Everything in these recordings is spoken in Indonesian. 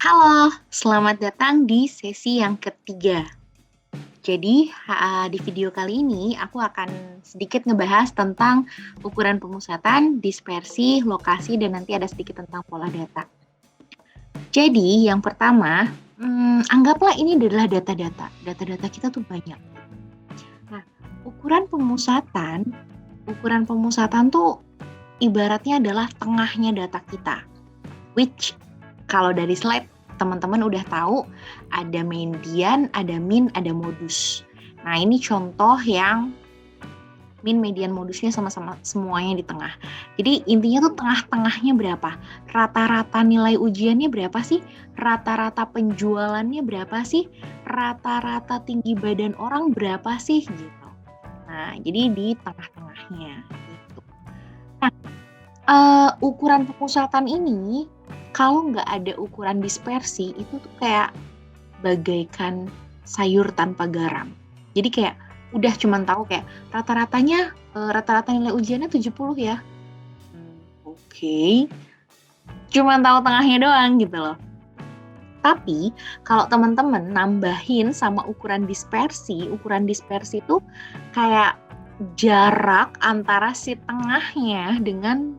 Halo, selamat datang di sesi yang ketiga. Jadi, di video kali ini aku akan sedikit ngebahas tentang ukuran pemusatan, dispersi, lokasi, dan nanti ada sedikit tentang pola data. Jadi, yang pertama, anggaplah ini adalah data-data. Data-data kita tuh banyak. Nah, ukuran pemusatan tuh ibaratnya adalah tengahnya data kita. Which, kalau dari slide, teman-teman udah tahu ada median, ada min, ada modus. Nah, ini contoh yang min, median, modusnya sama-sama semuanya di tengah. Jadi intinya tuh tengah-tengahnya berapa? Rata-rata nilai ujiannya berapa sih? Rata-rata penjualannya berapa sih? Rata-rata tinggi badan orang berapa sih? Gitu. Nah, jadi di tengah-tengahnya gitu. Nah, ukuran pemusatan ini kalau nggak ada ukuran dispersi itu tuh kayak bagaikan sayur tanpa garam. Jadi kayak udah cuman tahu kayak rata-rata nilai ujiannya 70 ya. Oke. Cuman tahu tengahnya doang gitu loh. Tapi kalau teman-teman nambahin sama ukuran dispersi itu kayak jarak antara si tengahnya dengan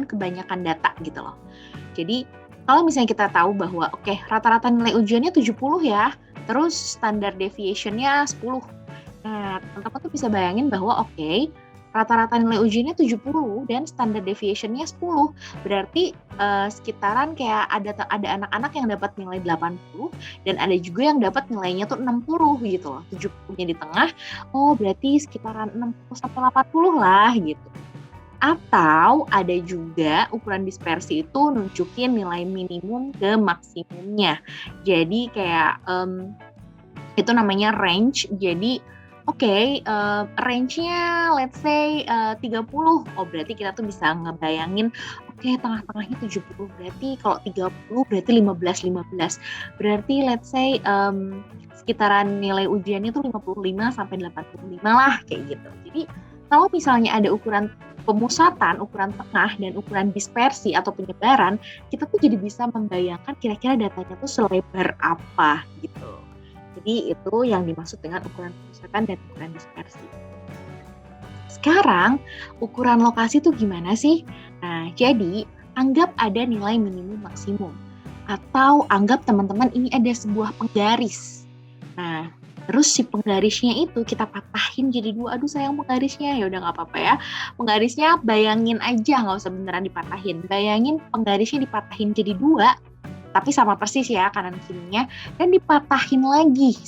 kebanyakan data gitu loh. Jadi kalau misalnya kita tahu bahwa rata-rata nilai ujiannya 70 ya, terus standar deviation-nya 10. Nah, teman-teman tuh bisa bayangin bahwa rata-rata nilai ujiannya 70 dan standar deviation-nya 10. Berarti sekitaran kayak ada anak-anak yang dapat nilai 80 dan ada juga yang dapat nilainya tuh 60 gitu loh. 70-nya di tengah. Oh, berarti sekitaran 60 sampai 80 lah gitu. Atau ada juga ukuran dispersi itu nunjukin nilai minimum ke maksimumnya. Jadi kayak itu namanya range. Jadi range-nya let's say 30. Oh, berarti kita tuh bisa ngebayangin tengah-tengahnya 70. Berarti kalau 30 berarti 15. Berarti let's say sekitaran nilai ujiannya tuh 55 sampai 85 lah kayak gitu. Jadi kalau misalnya ada ukuran pemusatan, ukuran tengah, dan ukuran dispersi atau penyebaran, kita tuh jadi bisa membayangkan kira-kira datanya tuh selebar apa gitu. Jadi itu yang dimaksud dengan ukuran pemusatan dan ukuran dispersi. Sekarang, ukuran lokasi tuh gimana sih? Nah, jadi anggap ada nilai minimum maksimum. Atau anggap teman-teman ini ada sebuah penggaris. Nah, terus si penggarisnya itu kita patahin jadi 2. Aduh sayang penggarisnya, ya udah nggak apa-apa ya. Penggarisnya bayangin aja, nggak usah beneran dipatahin. Bayangin penggarisnya dipatahin jadi 2, tapi sama persis ya kanan kirinya, dan dipatahin lagi.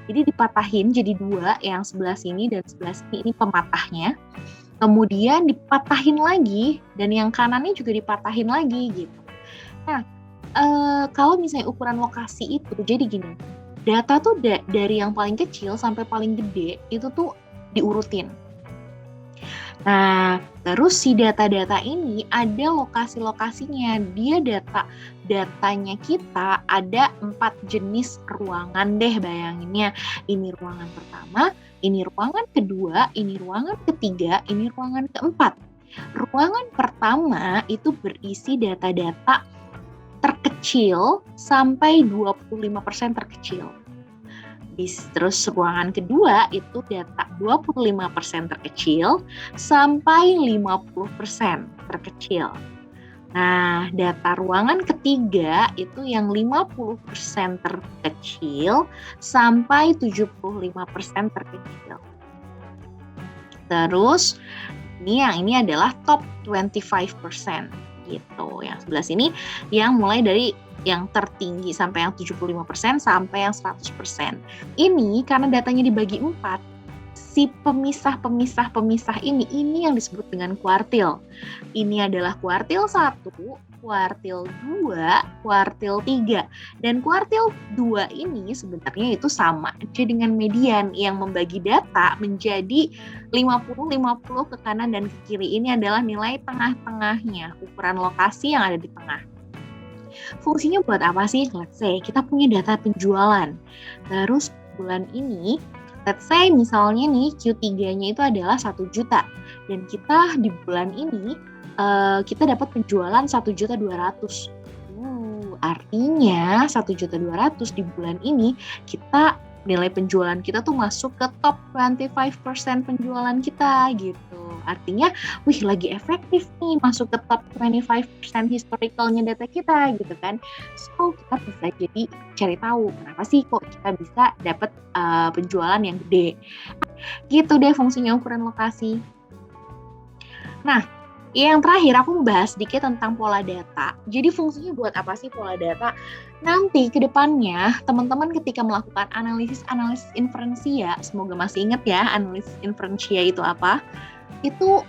Jadi dipatahin jadi 2, yang sebelah sini dan sebelah sini, ini pematahnya. Kemudian dipatahin lagi, dan yang kanannya juga dipatahin lagi gitu. Nah, kalau misalnya ukuran lokasi itu, jadi gini, data tuh dari yang paling kecil sampai paling gede itu tuh diurutin. Nah, terus si data-data ini ada lokasi-lokasinya. Dia datanya kita ada 4 jenis ruangan deh bayanginnya. Ini ruangan pertama, ini ruangan kedua, ini ruangan ketiga, ini ruangan keempat. Ruangan pertama itu berisi data-data terkecil sampai 25% terkecil. Terus ruangan kedua itu data 25% terkecil sampai 50% terkecil. Nah, data ruangan ketiga itu yang 50% terkecil sampai 75% terkecil. Terus ini adalah top 25%. Gitu. Yang sebelah sini yang mulai dari yang tertinggi sampai yang 75% sampai yang 100%. Ini karena datanya dibagi 4, si pemisah ini yang disebut dengan kuartil. Ini adalah kuartil 1, kuartil 2, kuartil 3. Dan kuartil 2 ini sebenarnya itu sama aja dengan median yang membagi data menjadi 50-50 ke kanan dan ke kiri. Ini adalah nilai tengah-tengahnya, ukuran lokasi yang ada di tengah. Fungsinya buat apa sih? Let's say kita punya data penjualan. Terus bulan ini, let's say misalnya nih Q3-nya itu adalah 1 juta. Dan kita di bulan ini kita dapat penjualan 1.200.000. Artinya 1.200.000 di bulan ini nilai penjualan kita tuh masuk ke top 25% penjualan kita gitu. Artinya, wih lagi efektif nih masuk ke top 25% historicalnya data kita gitu kan. So, kita bisa jadi cari tahu kenapa sih kok kita bisa dapat penjualan yang gede. Gitu deh fungsinya ukuran lokasi. Nah, yang terakhir aku membahas sedikit tentang pola data. Jadi fungsinya buat apa sih pola data? Nanti ke depannya teman-teman ketika melakukan analisis inferensia, semoga masih ingat ya analisis inferensia itu apa? Itu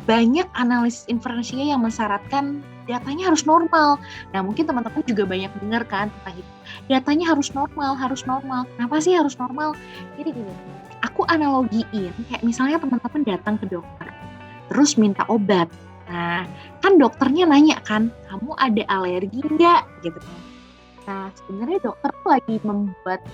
banyak analisis inferensia yang mensyaratkan datanya harus normal. Nah, mungkin teman-teman juga banyak dengar kan tentang itu. Datanya harus normal, harus normal. Kenapa sih harus normal? Jadi gini, aku analogiin kayak misalnya teman-teman datang ke dokter terus minta obat. Nah, kan dokternya nanya kan, kamu ada alergi nggak? Gitu. Nah, sebenarnya dokter tuh lagi membuat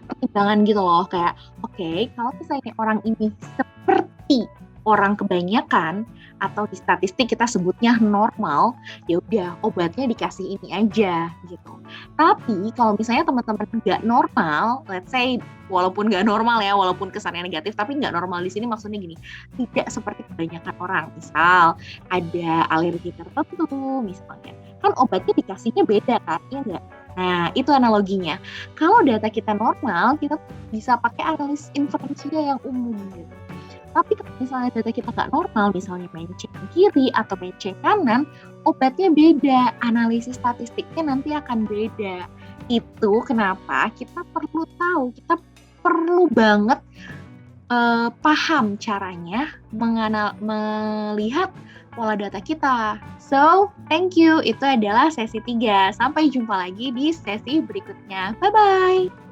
pertimbangan gitu loh, kayak oke, kalau misalnya orang ini seperti orang kebanyakan atau di statistik kita sebutnya normal, ya udah obatnya dikasih ini aja gitu. Tapi kalau misalnya teman-teman nggak normal, let's say walaupun nggak normal ya, walaupun kesannya negatif, tapi nggak normal di sini maksudnya gini, tidak seperti kebanyakan orang. Misal ada alergi tertentu, misalnya, kan obatnya dikasihnya beda kan, ya nggak? Nah, itu analoginya. Kalau data kita normal, kita bisa pakai analisis inferensia yang umum gitu. Tapi kalau misalnya data kita nggak normal, misalnya menceng kiri atau menceng kanan, obatnya beda, analisis statistiknya nanti akan beda. Itu kenapa kita perlu tahu, kita perlu banget paham caranya melihat pola data kita. So, thank you. Itu adalah sesi 3. Sampai jumpa lagi di sesi berikutnya. Bye-bye!